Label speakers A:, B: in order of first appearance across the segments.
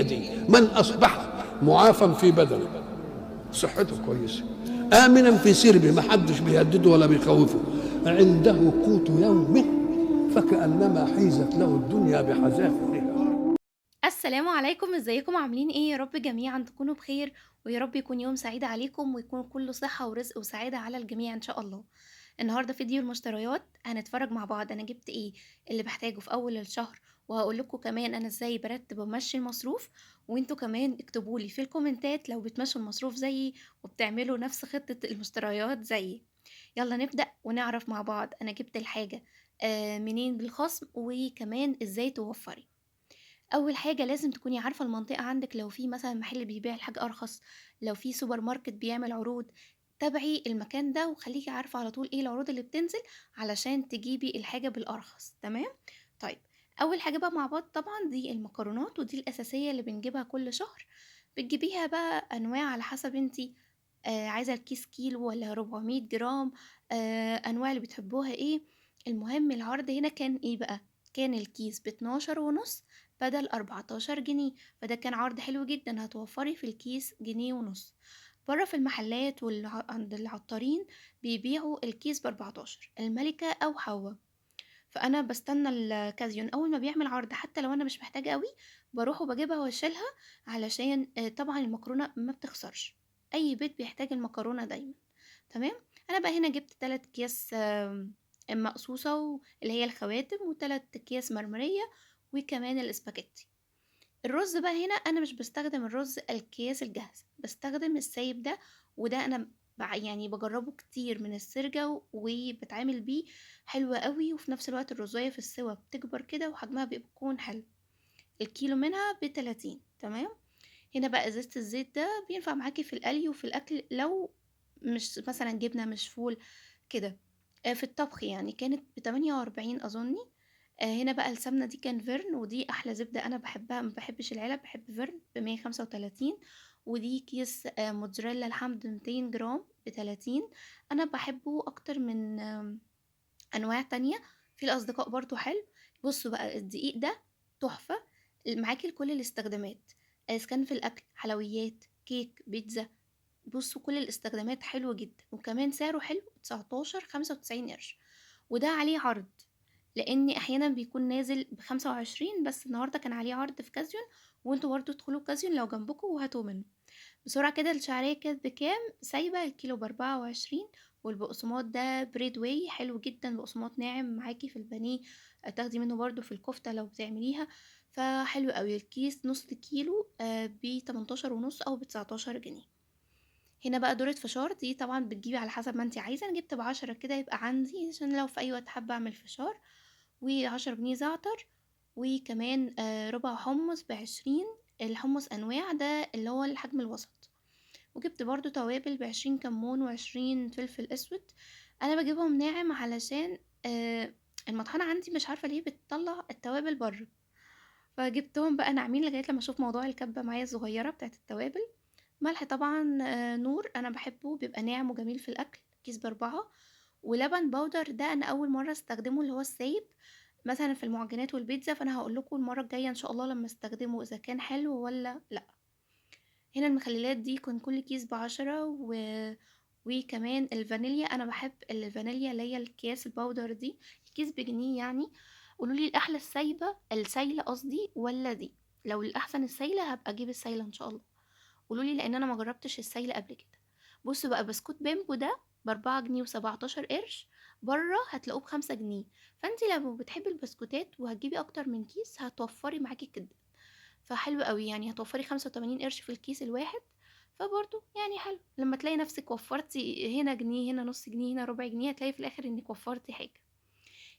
A: دي. من أصبح معافى في بدنه، صحته كويسة، آمنا في سربه، ما حدش بيهدده ولا بيخوفه، عنده قوت يومه، فكأنما حيزت له الدنيا بحذافيرها.
B: السلام عليكم، ازيكم عاملين ايه؟ يا رب جميعا تكونوا بخير، ويا رب يكون يوم سعيد عليكم ويكون كله صحة ورزق وسعادة على الجميع ان شاء الله. النهارده فيديو المشتريات هنتفرج مع بعض انا جبت ايه اللي بحتاجه في اول الشهر، وهقول لكم كمان انا ازاي برتب وامشي المصروف. وانتوا كمان اكتبوا لي في الكومنتات لو بتمشوا المصروف زيي وبتعملوا نفس خطة المشتريات زيي. يلا نبدأ ونعرف مع بعض انا جبت الحاجة منين بالخصم، وكمان ازاي توفري. أول حاجة لازم تكوني عارفة المنطقة عندِك، لو في مثلًا محل بيبيع الحاجة أرخص، لو في سوبر ماركت بيعمل عروض، تابعي المكان ده وخليكِ عارفة على طول إيه العروض اللي بتنزل علشان تجيبي الحاجة بالأرخص، تمام؟ طيب، أول حاجة بقى مع بعض طبعًا دي المكرونات، ودي الأساسية اللي بنجيبها كل شهر. بتجيبيها بقى أنواع على حسب أنتِ عايزة الكيس كيلو والّا 400 جرام، أنواع اللي بتحبوها إيه. المهم العرض هنا كان إيه بقى، كان الكيس ب12.5 بدل 14 جنيه، فده كان عرض حلو جدًا، هتوفّري في الكيس جنيه ونُص. برّه في المحلات عند العطارين بيبيعوا الكيس ب14، المَلِكة أو حوّا. فأنا باستنى الكازيون أول ما بيعمل عرض، حتى لو أنا مش محتاجة أوي، باروح وباجيبها واشيلها، علشان طبعًا المكرونة ما بتخسرش، أي بيت بيحتاج المكرونة دايمًا، تمام. أنا بقى هنا جبت 3 أكياس مقصوصة اللي هي الخواتم، و3 أكياس مرمرية، وكمان الإسباجيتي. الرز بقى هنا أنا مش باستخدم الرز الأكياس الجاهزة، باستخدم السايب ده، وده أنا يعني باجرّبه كتير من السرجة وباتعامل بيه حلو أوي، وفي نفس الوقت الرزاية في السِوَى بتكبر كده وحجمها بيكون حلو. الكيلو منها ب30، تمام. هنا بقى إزازة الزيت ده بينفع معاكِ في القلي وفي الأكل، لو مش مثلًا جبنة مش فول كده. في الطبخ يعني كانت ب48 أظنّي. هنا بقى السمنة دي كان فِرْن، ودي أحلى زبدة أنا باحبها، ما باحبش العلب، باحب فِرْن ب135. ودي كيس موتزاريلا الحمد 200 جرام ب30. أنا باحبه أكتر من أنواع تانية، في الأصدقاء برضه حلو. بُصّوا بقى الدقيق ده تحفة، معاكِ لكل الاستخدامات، إذا كان في الأكل، حلويات، كيك، بيتزا. بُصّوا كل الاستخدامات حلو جدًا، وكمان سعره حلو 19.95 قرش، وده عليه عرض، لإن أحيانًا بيكون نازل ب25، بس النهارده كان عليه عرض في كازيون، وأنتم برضه ادخلوا كازيون لو جنبكم وهاتوا منه. بسرعة كده الشعرية كانت بكام؟ سايبة الكيلو ب24، والبقسماط ده bread way حلو جدًا، بقسماط ناعم معاكِ في البانيه، تاخدي منه برضه في الكفتة لو بتعمليها، فحلو أوي. الكيس نُص كيلو ب18.5 أو ب19 جنيه. هنا بقى دورة فشار، دي طبعًا بتجيبي على حسب ما أنتِ عايزة، أنا جبت ب10 كده يبقى عندي عشان لو في أي وقت حابة أعمل فشار، و10 جنيه زعتر، وكمان ربع حُمُّص ب20. الحُمُّص أنواع، ده اللي هو الحجم الوسط. وجبت برضه توابل ب20 كمون و20 فلفل أسود. أنا باجيبهم ناعم علشان المطحنة عندي مش عارفة ليه بتطلّع التوابل برّه، فجبتهم بقى ناعمين لغاية لمّا أشوف موضوع الكبة معايا الصغيرة بتاعة التوابل. ملح طبعًا نور، أنا باحبه بيبقى ناعم وجميل في الأكل، كيس ب4. ولبن بودر ده أنا أول مرّة أستخدمه اللي هو السايب، مثلًا في المعجنات والبيتزا، فأنا هاقول لكم المرّة الجاية إن شاء الله لمّا أستخدمه إذا كان حلو والّا لأ. هنا المخللات دي كان كل كيس ب10، وكمان الفانيليا، أنا باحب الفانيليا اللي هي الأكياس الباودر دي، الكيس بجنيه يعني. قولوا لي الأحلى السايلة قصدي والّا دي؟ لو الأحسن السايلة هابقى أجيب السايلة إن شاء الله. قولوا لي لإن أنا ما جربتش السايلة قبل كده. بُصّوا بقى بسكوت بيمبو ده ب4 جنيه و17 قرش، برّه هتلاقوه ب5 جنيه، فأنتِ لو بتحبي البسكوتات وهتجيبي أكتر من كيس هتوفّري معاكِ جدًا. فحلو أوي، يعني هتوفّري 85 قرش في الكيس الواحد، فبرضه يعني حلو، لمّا تلاقي نفسِك وفّرتِ هنا جنيه، هنا نُص جنيه، هنا ربع جنيه، هتلاقي في الآخر إنِّك وفّرتِ حاجة.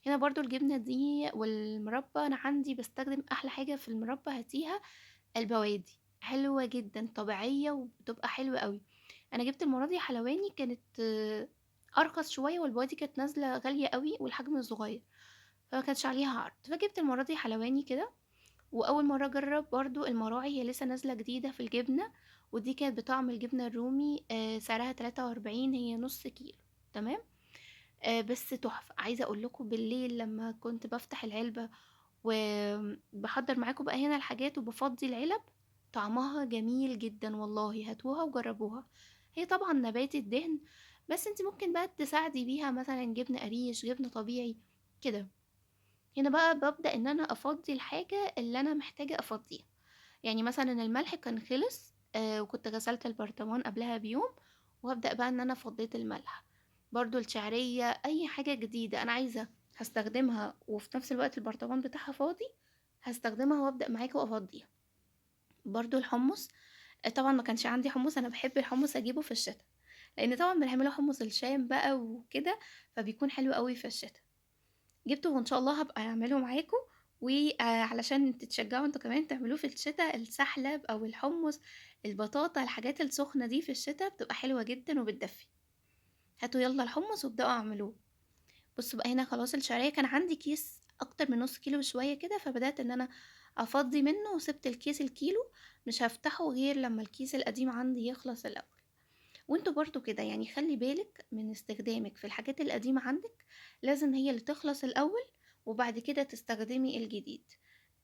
B: هنا برضه الجبنة دي والمربى، أنا عندي باستخدم أحلى حاجة في المربى هاتيها البوادي، حلوة جدًا، طبيعية وبتبقى حلوة أوي. أنا جِبت المرّة دي حلواني، كانت أرخص شوية، والبوادي كانت نازلة غالية أوي والحجم صغير، فما كانش عليها عرض، فجِبت المرّة دي حلواني كده. وأول مرّة أجرّب برضه المراعي، هي لسه نازلة جديدة في الجبنة، ودي كانت بطعم الجبنة الرومي، سعرها 43، هي نُص كيلو، تمام. بس تحفة، عايزة أقول لكم بالليل لمّا كنت بافتح العلبة وباحضّر معاكم بقى هنا الحاجات وبافضّي العلب، طعمها جميل جدًا والله، هاتوها وجربوها. هي طبعًا نباتي الدهن، بس أنتِ ممكن بقى تساعدي بيها مثلًا جبنة قريش، جبنة طبيعي، كده. هنا بقى بابدأ إن أنا أفضّي الحاجة اللي أنا محتاجة أفضّيها. يعني مثلًا الملح كان خلص وكنت غسلت البرطمان قبلها بيوم، وأبدأ بقى إن أنا فضّيت الملح. برضه الشعرية، أي حاجة جديدة أنا عايزة هاستخدمها وفي نفس الوقت البرطمان بتاعها فاضي، هاستخدمها وأبدأ معاكِ وأفضّيها. برضه الحمُّص، طبعًا ما كانش عندي حمُّص، أنا باحب الحمُّص أجيبه في الشتا، لإن طبعًا بنعمله حمُّص الشام بقى وكده، فبيكون حلو أوي في الشتا. جِبته وإن شاء الله هابقى أعمله معاكم، علشان تتشجعوا أنتم كمان تعملوه في الشتا، السحلب أو الحمُّص، البطاطا، الحاجات السخنة دي في الشتا بتبقى حلوة جدًا وبتدفّي. هاتوا يالّا الحمُّص وابدأوا اعملوه. بُصّوا بقى هنا خلاص الشعرية كان عندي كيس أكتر من نُص كيلو وشوية كده، فبدأت إن أنا أفضّي منه وسِبت الكيس الكيلو مش هافتحه غير لمّا الكيس القديم عندي يخلص الأول. وأنتم برضه كده، يعني خلّي بالِك من استخدامِك في الحاجات القديمة عندِك، لازم هي اللي تخلص الأول وبعد كده تستخدمي الجديد،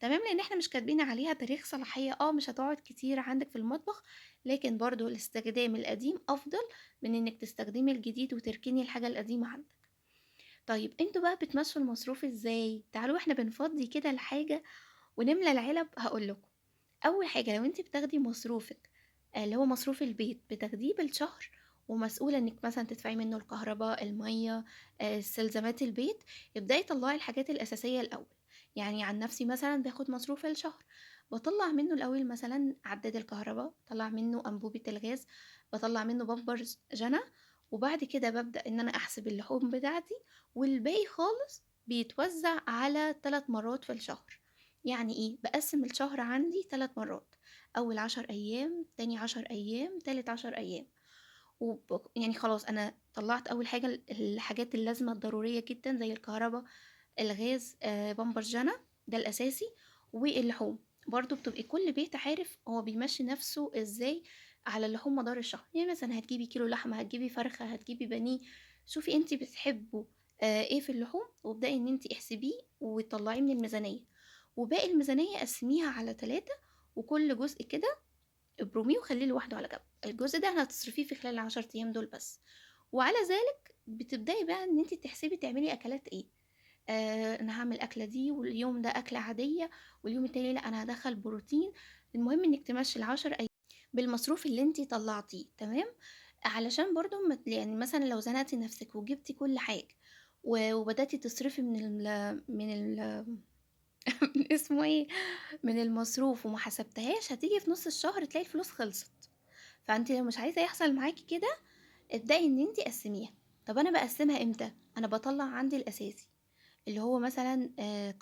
B: تمام؟ لإن إحنا مش كاتبين عليها تاريخ صلاحية، مش هتقعد كتير عندِك في المطبخ، لكن برضه الاستخدام القديم أفضل من إنِّك تستخدمي الجديد وتركني الحاجة القديمة عندِك. طيب أنتم بقى بتمشّوا المصروف إزاي؟ تعالوا وإحنا بنفضّي كده الحاجة ونملى العلب هاقول لكم. أول حاجة لو أنتِ بتاخدي مصروفِك اللي هو مصروف البيت بتاخديه بالشهر، ومسؤولة إنِّك مثلًا تدفعي منه الكهربا، المَيّة، استلزامات البيت، ابدئي طلّعي الحاجات الأساسية الأول. يعني عن نفسي مثلًا باخد مصروف الشهر، باطلّع منه الأول مثلًا عداد الكهربا، باطلّع منه أنبوبة الغاز، باطلّع منه بامبرز جَنَى، وبعد كده بابدأ إن أنا أحسب اللحوم بتاعتي، والباقي خالص بيتوزّع على 3 مرات في الشهر. يعني إيه، باقسّم الشهر عندي 3 مرات، أول 10 أيام، تاني 10 أيام، تالت 10 أيام. يعني خلاص أنا طلّعت أول حاجة الحاجات اللازمة الضرورية جدًا زي الكهربا، الغاز، بامبرز جانا، ده الأساسي، واللحوم. برضه بتبقي كل بيت عارف هو بيمشّي نَفْسه إزاي على اللحوم مدار الشهر. يعني مثلًا هتجيبي كيلو لحمة، هتجيبي فرخة، هتجيبي بانيه، شوفي أنتِ بتحبوا إيه في اللحوم، وابدئي إن أنتِ احسبيه وطلّعيه من الميزانية، وباقي الميزانية قسّميها على 3، وكل جزء كده ابرميه وخلّيه لوحده على جنب. الجزء ده هتصرفيه في خلال ال10 أيام دول بس. وعلى ذلك بتبدئي بقى إن أنتِ تحسبي تعملي أكلات إيه. أنا هاعمل أكلة دي، واليوم ده أكلة عادية، واليوم التاني لأ أنا هادخّل بروتين. المهم إنِّك تمشّي ال10 أيام بالمصروف اللي أنتِ طلّعتيه، تمام؟ علشان برضه ما يعني مثلًا لو زنقتِ نفسِك وجبتِ كل حاجة وبدأتِ تصرفي من ال اسمه إيه، من المصروف وما حسبتهاش، هتيجي في نُص الشهر تلاقي الفلوس خلصت. فأنتِ لو مش عايزة يحصل معاكِ كده، ابدئي إن أنتِ قسّميها. طَب أنا باقسّمها إمتى؟ أنا باطلّع عندي الأساسي، اللي هو مثلًا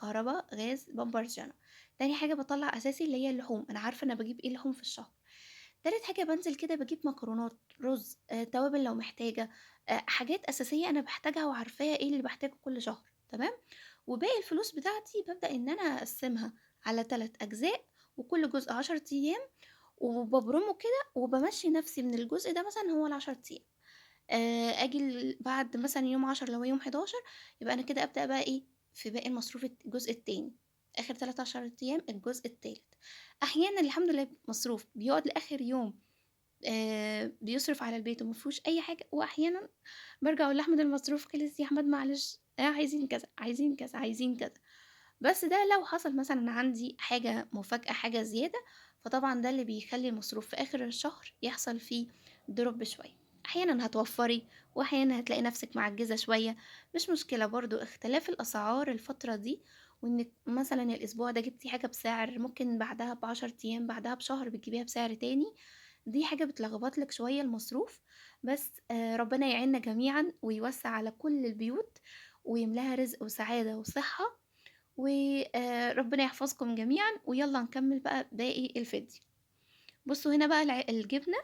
B: كهربا، غاز، بامبرز، جَنَى. تاني حاجة باطلّع أساسي اللي هي اللحوم، أنا عارفة أنا باجيب إيه لحوم في الشهر. تالت حاجة بانزل كده باجيب مكرونات، رُز، توابل لو محتاجة، حاجات أساسية أنا باحتاجها وعارفاها إيه اللي باحتاجه كل شهر، تمام؟ وباقي الفلوس بتاعتي بابدأ إن أنا أقسّمها على 3 أجزاء، وكل جزء 10 أيام، وبابرمه كده وبامشّي نفسي من الجزء ده مثلًا هو ال10 أيام. آجي بعد مثلًا يوم 10 لو هو يوم 11 يبقى أنا كده أبدأ بقى إيه، في باقي المصروف الجزء التاني، آخر 13 أيام الجزء التالت. أحيانًا الحمد لله مصروف بيقعد لآخر يوم بيصرف على البيت وما فيهوش أي حاجة، وأحيانًا بارجع أقول لأحمد المصروف خلص يا أحمد معلش، عايزين كذا، عايزين كذا، عايزين كذا. بس ده لو حصل مثلًا عندي حاجة مفاجأة، حاجة زيادة، فطبعًا ده اللي بيخلّي المصروف في آخر الشهر يحصل فيه drop شوية. أحيانًا هتوفّري، وأحيانًا هتلاقي نفسِك معجّزة شوية، مش مشكلة برضه اختلاف الأسعار الفترة دي، وإنِّك مثلًا الأسبوع ده جبتِ حاجة بسعر، ممكن بعدها ب10 أيام، بعدها بشهر بتجيبيها بسعر تاني، دي حاجة بتلخبط لِك شوية المصروف. بس ربنا يعيننا جميعًا ويوسّع على كل البيوت، ويملاها رزق وسعادة وصحة. ربنا يحفظكم جميعًا، ويالّا نكمّل بقى باقي الفيديو. بُصّوا هنا بقى الجبنة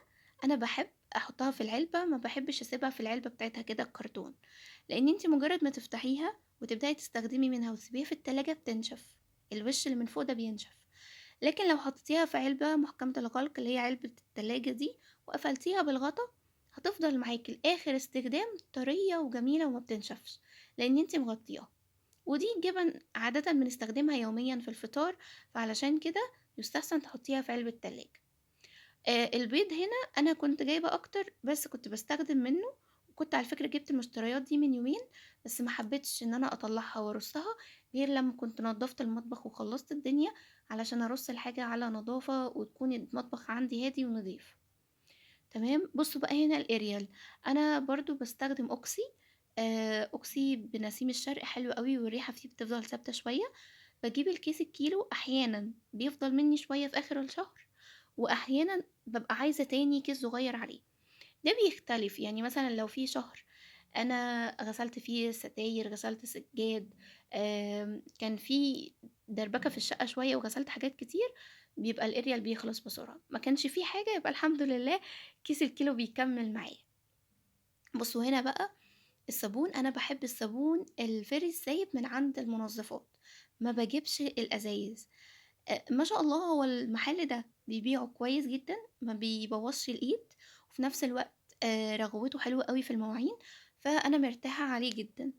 B: أنا باحب أحطها في العلبة، ما باحبش أسيبها في العلبة بتاعتها كده الكرتون، لإن أنتِ مجرد ما تفتحيها وتبدئي تستخدمي منها وتسيبيها في التلاجة بتنشف، الوش اللي من فوق ده بينشف. لكن لو حطيتيها في علبة محكمة الغلق اللي هي علبة التلاجة دي، وقفلتيها بالغطا، هتفضل معاكِ لآخر استخدام طرية وجميلة وما بتنشفش، لإن أنتِ مغطياها. ودي جبن عادةً بنستخدمها يوميًا في الفطار، فعلشان كده يستحسن تحطيها في علبة تلاجة. البيض هنا أنا كنت جايبة أكتر، بس كنت باستخدم منه، وكنت على فكرة جبت المشتريات دي من يومين، بس ما حبيتش إن أنا أطلعها وأرصها غير لما كنت نضفت المطبخ وخلصت الدنيا، علشان أرص الحاجة على نظافة وتكون المطبخ عندي هادي ونضيف. تمام. بصوا بقى هنا الاريال، انا برضو بستخدم اوكسي. اوكسي بنسيم الشرق حلو قوي، والريحه فيه بتفضل ثابته شويه. بجيب الكيس الكيلو، احيانا بيفضل مني شويه في اخر الشهر، واحيانا ببقى عايزه تاني كيس صغير عليه. ده بيختلف، يعني مثلا لو في شهر انا غسلت فيه ستاير، غسلت سجاد، كان في دربكه في الشقه شويه وغسلت حاجات كتير، بيبقى الاريال بيخلص بسرعه. ما كانش فيه حاجه يبقى الحمد لله كيس الكيلو بيكمل معايا. بصوا هنا بقى الصابون، انا بحب الصابون الفيري السايب من عند المنظفات، ما بجيبش الازايز. ما شاء الله هو المحل ده بيبيعه كويس جدا، ما بيبوظش الايد، وفي نفس الوقت رغوته حلوة قوي في المواعين، فانا مرتاحة عليه جدا.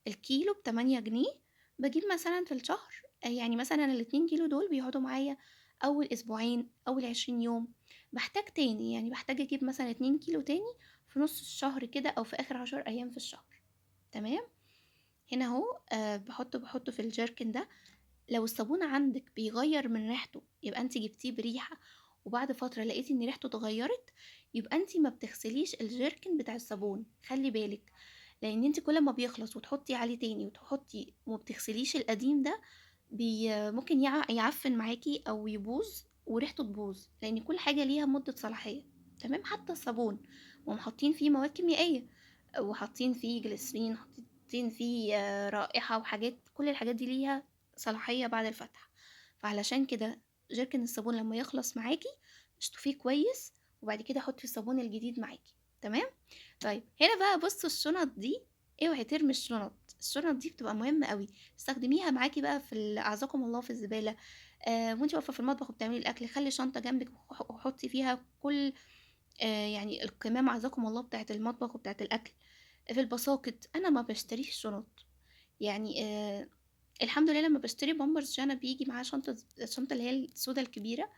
B: الكيلو ب8 جنيه. بجيب مثلا في الشهر يعني مثلا ال2 كيلو دول بيقعدوا معايا اول اسبوعين، اول 20 يوم. بحتاج تاني، يعني بحتاج اجيب مثلا 2 كيلو تاني في نص الشهر كده، او في اخر 10 ايام في الشهر. تمام. هنا اهو بحطه في الجيركن ده. لو الصابون عندك بيغير من ريحته، يبقى انت جبتيه بريحة، وبعد فترة لقيتي ان ريحته اتغيرت، يبقى انت ما بتغسليش الجيركن بتاع الصابون. خلي بالك، لان انت كل ما بيخلص وتحطي عليه تاني وتحطي وما بتغسليش القديم ده، ممكن يعفن معاكي او يبوظ وريحته تبوظ، لان كل حاجة ليها مدة صلاحية. تمام. حتى الصابون ومحطين فيه مواد كيميائية، وحاطين فيه جليسرين، حاطين فيه رائحة وحاجات، كل الحاجات دي ليها صلاحية بعد الفتح. فعلشان كده جيركن الصابون لما يخلص معاكي اشطفيه كويس، وبعد كده حطي الصابون الجديد معاكي. تمام. طيب هنا بقى بصوا الشنط دي، اوعي ترمي الشنط. الشنط دي بتبقى مهمة قوي، استخدميها معاكي بقى اعزكم الله في الزبالة. وانت واقفة في المطبخ وبتعملي الاكل، خلي شنطة جنبك وحطي فيها كل يعني الكمام اعزكم الله بتاعت المطبخ وبتاعت الاكل. في الباساكت انا ما بشتريش شنط، يعني الحمد لله لما بشتري بامبرز جانا بيجي معاه الشنطة اللي هي السودا الكبيرة،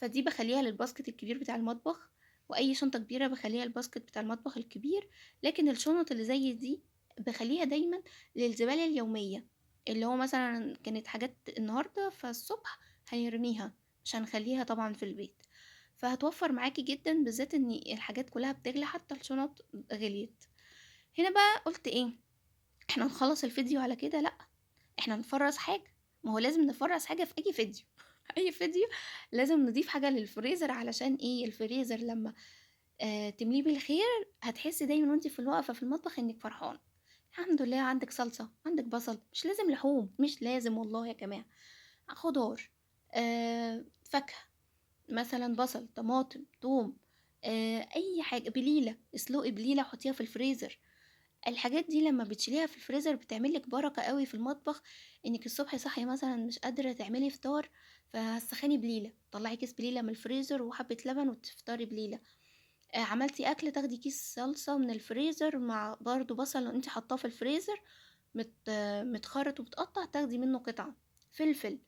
B: فدي بخليها للباسكت الكبير بتاع المطبخ، واي شنطة كبيرة بخليها الباسكت بتاع المطبخ الكبير. لكن الشنط اللي زي دي بخليها دايما للزبالة اليومية، اللي هو مثلا كانت حاجات النهاردة فالصبح هنرميها، مش هنخليها طبعا في البيت. فهتوفر معاكي جدا، بالذات ان الحاجات كلها بتغلى، حتى الشنط غليت. هنا بقى قلت ايه، احنا نخلص الفيديو على كده؟ لا، احنا نفرز حاجة. ما هو لازم نفرز حاجة في اي فيديو. اي فيديو لازم نضيف حاجة للفريزر، علشان ايه؟ الفريزر لما تمليه بالخير هتحسي دايما وانت في الوقفة في المطبخ انك فرحان. الحمد لله عندك صلصة، عندك بصل، مش لازم لحوم، مش لازم والله يا جماعة. خضار، فاكهة، مثلا بصل، طماطم، توم، اي حاجة، بليلة، اسلقي بليلة حطيها في الفريزر. الحاجات دي لما بتشيليها في الفريزر بتعمل لك بركة قوي في المطبخ. انك الصبح صاحية مثلا مش قادرة تعملي فطار، فهتسخني بليلة، طلعي كيس بليلة من الفريزر وحبة لبن وتفطري بليلة. عملتي اكل، تاخدي كيس صلصة من الفريزر مع برضو بصل انت حطاه في الفريزر متخرط ومتقطع، تاخدي منه قطعة. فلفل،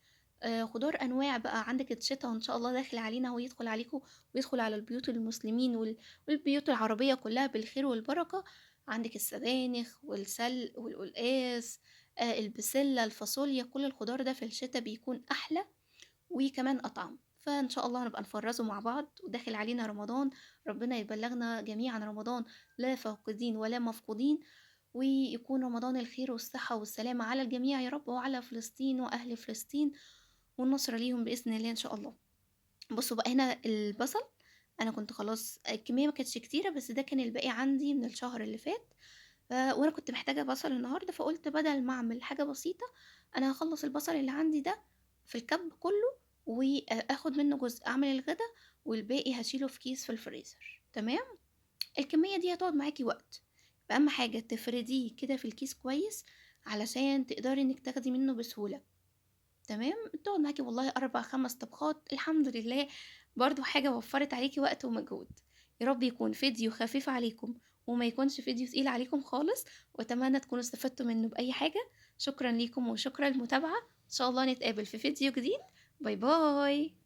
B: خضار انواع بقى. عندك الشتا وان شاء الله داخل علينا ويدخل عليكم ويدخل على البيوت المسلمين والبيوت العربية كلها بالخير والبركة. عندك السبانخ والسل والقلقاس، البسلة، الفاصوليا، كل الخضار ده في الشتا بيكون احلى وكمان أطعم. فإن شاء الله هنبقى نفرزه مع بعض، وداخل علينا رمضان، ربنا يبلغنا جميعا رمضان لا فاقدين ولا مفقودين، ويكون رمضان الخير والصحة والسلامة على الجميع يا رب، وعلى فلسطين وأهل فلسطين، والنصر ليهم بإذن الله إن شاء الله. بصوا بقى هنا البصل، أنا كنت خلاص الكمية ما كانتش كتيرة، بس ده كان الباقي عندي من الشهر اللي فات. وأنا كنت محتاجة بصل النهاردة، فقلت بدل ما أعمل حاجة بسيطة، أنا هخلص البصل اللي عندي ده في الكب كله، واخد منه جزء اعمل الغدا، والباقي هشيله في كيس في الفريزر. تمام. الكمية دي هتقعد معاكي وقت، اهم حاجة تفرديه كده في الكيس كويس علشان تقدري انك تاخدي منه بسهولة. تمام. تقعد معاكي والله 4 5 طبخات الحمد لله، برضو حاجة وفرت عليكي وقت ومجهود. يا رب يكون فيديو خفيف عليكم، وما يكونش فيديو تقيل عليكم خالص، واتمنى تكونوا استفدتوا منه بأي حاجة. شكرا ليكم وشكرا للمتابعة، ان شاء الله نتقابل في فيديو جديد، باي باي.